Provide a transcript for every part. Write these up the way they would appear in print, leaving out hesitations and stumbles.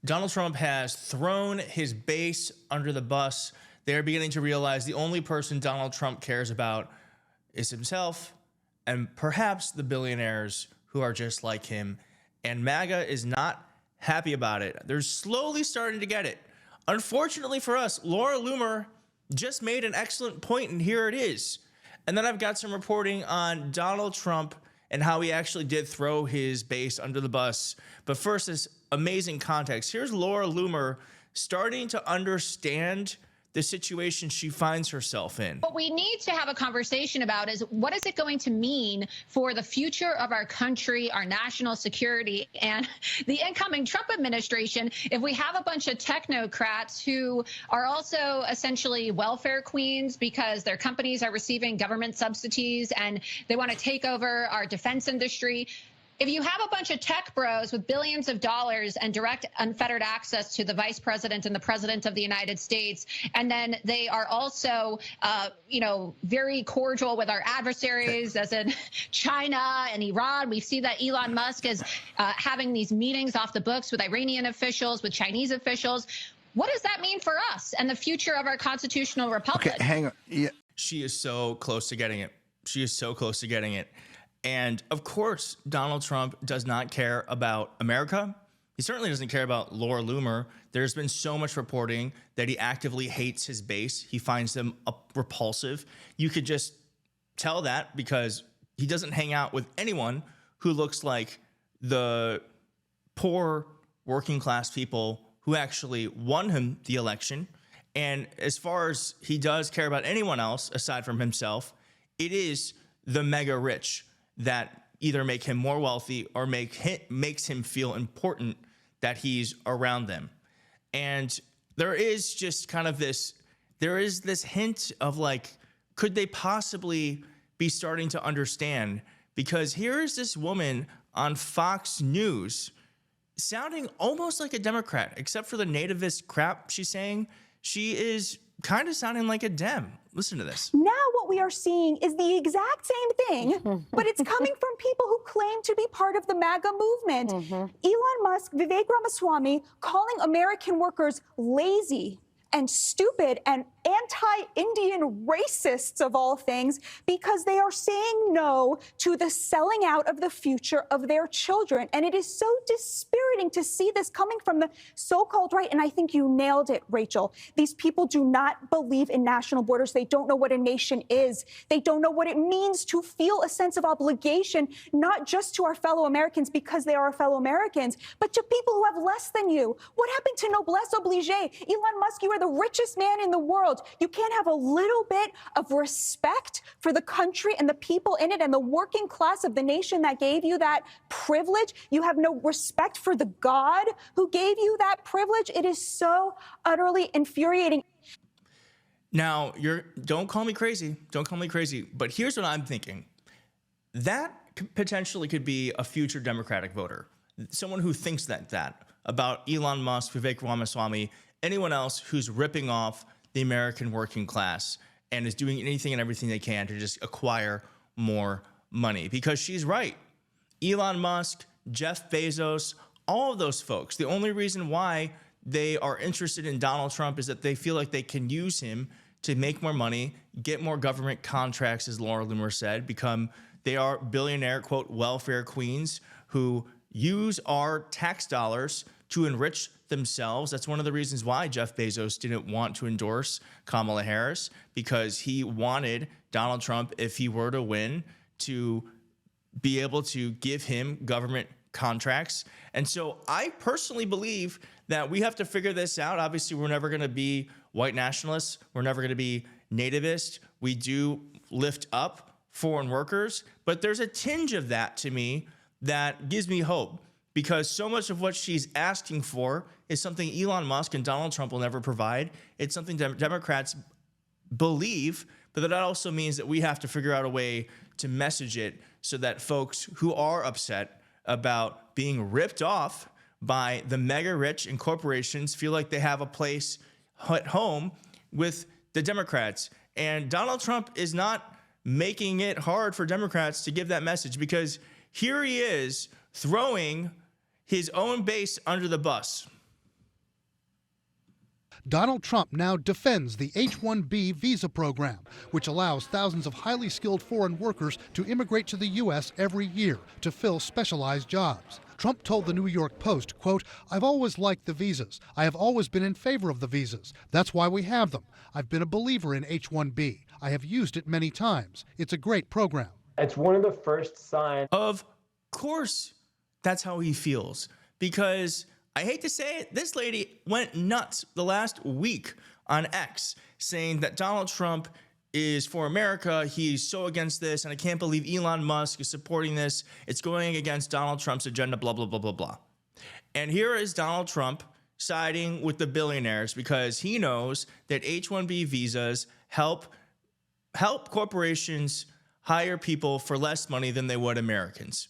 Donald Trump has thrown his base under the bus. They're beginning to realize the only person Donald Trump cares about is himself and perhaps the billionaires who are just like him. And MAGA is not happy about it. They're slowly starting to get it. Unfortunately for us, Laura Loomer just made an excellent point, and here it is. And then I've got some reporting on Donald Trump and how he actually did throw his base under the bus. But first, this amazing context. Here's Laura Loomer starting to understand the situation she finds herself in. What we need to have a conversation about is what is it going to mean for the future of our country, our national security, and the incoming Trump administration if we have a bunch of technocrats who are also essentially welfare queens because their companies are receiving government subsidies and they want to take over our defense industry. If you have a bunch of tech bros with billions of dollars and direct unfettered access to the vice president and the president of the United States, and then they are also, very cordial with our adversaries, as in China and Iran. We see that Elon Musk is having these meetings off the books with Iranian officials, with Chinese officials. What does that mean for us and the future of our constitutional republic? Okay, hang on. Yeah. She is so close to getting it. She is so close to getting it. And of course, Donald Trump does not care about America. He certainly doesn't care about Laura Loomer. There's been so much reporting that he actively hates his base. He finds them repulsive. You could just tell that because he doesn't hang out with anyone who looks like the poor working class people who actually won him the election. And as far as he does care about anyone else aside from himself, it is the mega rich that either make him more wealthy or makes him feel important that he's around them. And there is just kind of this hint of like, could they possibly be starting to understand? Because here is this woman on Fox News sounding almost like a Democrat, except for the nativist crap she's saying. She is kind of sounding like a Dem. Listen to this. Now what we are seeing is the exact same thing, but it's coming from people who claim to be part of the MAGA movement. Elon Musk, Vivek Ramaswamy, calling American workers lazy and stupid and anti-Indian racists of all things because they are saying no to the selling out of the future of their children. And it is so dispiriting to see this coming from the so-called right. And I think you nailed it, Rachel. These people do not believe in national borders. They don't know what a nation is. They don't know what it means to feel a sense of obligation, not just to our fellow Americans because they are our fellow Americans, but to people who have less than you. What happened to noblesse oblige? Elon Musk, you are the richest man in the world. You can't have a little bit of respect for the country and the people in it and the working class of the nation that gave you that privilege. You have no respect for the God who gave you that privilege. It is so utterly infuriating. Now, don't call me crazy. Don't call me crazy. But here's what I'm thinking. That potentially could be a future Democratic voter. Someone who thinks that about Elon Musk, Vivek Ramaswamy, anyone else who's ripping off the American working class and is doing anything and everything they can to just acquire more money. Because she's right. Elon Musk, Jeff Bezos, all of those folks, the only reason why they are interested in Donald Trump is that they feel like they can use him to make more money, get more government contracts, as Laura Loomer said, they are billionaire, quote, welfare queens who use our tax dollars to enrich themselves. That's one of the reasons why Jeff Bezos didn't want to endorse Kamala Harris, because he wanted Donald Trump, if he were to win, to be able to give him government contracts. And so I personally believe that we have to figure this out. Obviously, we're never going to be white nationalists. We're never going to be nativist. We do lift up foreign workers, but there's a tinge of that to me that gives me hope. Because so much of what she's asking for is something Elon Musk and Donald Trump will never provide. It's something Democrats believe, but that also means that we have to figure out a way to message it so that folks who are upset about being ripped off by the mega rich and corporations feel like they have a place at home with the Democrats. And Donald Trump is not making it hard for Democrats to give that message, because here he is throwing his own base under the bus. Donald Trump now defends the H-1B visa program, which allows thousands of highly skilled foreign workers to immigrate to the U.S. every year to fill specialized jobs. Trump told the New York Post, quote, "I've always liked the visas. I have always been in favor of the visas. That's why we have them. I've been a believer in H-1B. I have used it many times. It's a great program." It's one of the first signs. Of course, that's how he feels. Because I hate to say it, this lady went nuts the last week on X saying that Donald Trump is for America. He's so against this, and I can't believe Elon Musk is supporting this. It's going against Donald Trump's agenda, blah, blah, blah, blah, blah. And here is Donald Trump siding with the billionaires because he knows that H-1B visas help corporations hire people for less money than they would Americans.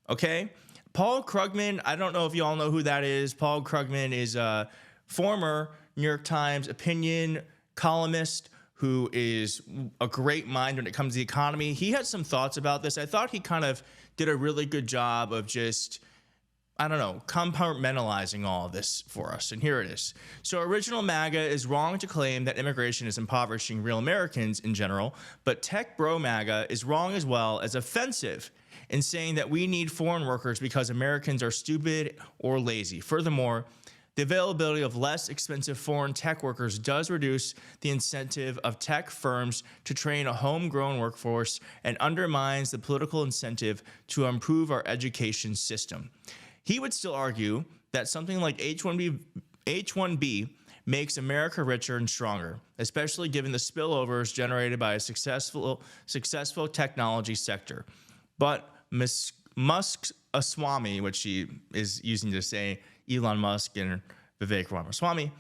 Okay? Paul Krugman, I don't know if you all know who that is. Paul Krugman is a former New York Times opinion columnist who is a great mind when it comes to the economy. He had some thoughts about this. I thought he kind of did a really good job of just, I don't know, compartmentalizing all of this for us. And here it is. So Original MAGA is wrong to claim that immigration is impoverishing real Americans in general, but Tech Bro MAGA is wrong as well as offensive in saying that we need foreign workers because Americans are stupid or lazy. Furthermore, the availability of less expensive foreign tech workers does reduce the incentive of tech firms to train a homegrown workforce and undermines the political incentive to improve our education system. He would still argue that something like H-1B makes America richer and stronger, especially given the spillovers generated by a successful technology sector. But Musk's Swami, which he is using to say Elon Musk and Vivek Ramaswamy,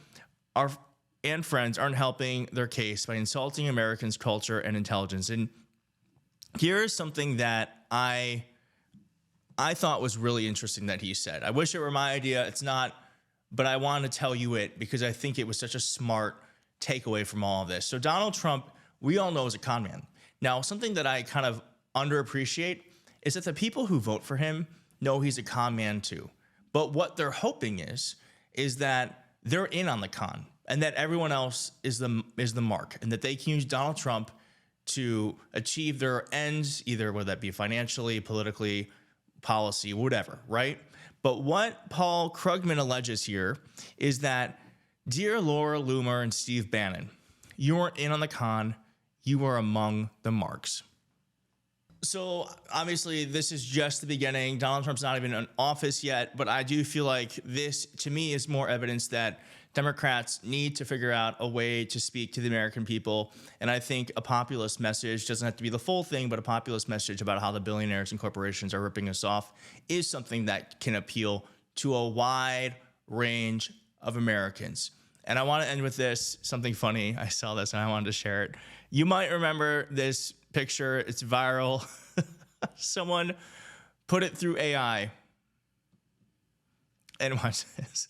and friends aren't helping their case by insulting Americans' culture and intelligence. And here's something that I thought was really interesting that he said. I wish it were my idea. It's not, but I want to tell you it because I think it was such a smart takeaway from all of this. So Donald Trump, we all know, is a con man. Now, something that I kind of underappreciate is that the people who vote for him know he's a con man too. But what they're hoping is that they're in on the con and that everyone else is the mark and that they can use Donald Trump to achieve their ends, either whether that be financially, politically, policy, whatever, right? But what Paul Krugman alleges here is that, dear Laura Loomer and Steve Bannon, you weren't in on the con, you were among the marks. So obviously this is just the beginning. Donald Trump's not even in office yet, but I do feel like this, to me, is more evidence that Democrats need to figure out a way to speak to the American people. And I think a populist message doesn't have to be the full thing, but a populist message about how the billionaires and corporations are ripping us off is something that can appeal to a wide range of Americans. And I want to end with this, something funny. I saw this and I wanted to share it. You might remember this picture. It's viral. Someone put it through AI. And watch this.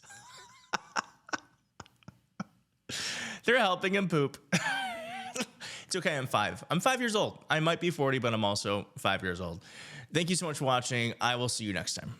They're helping him poop. It's okay, I'm 5. I'm 5 years old. I might be 40, but I'm also 5 years old. Thank you so much for watching. I will see you next time.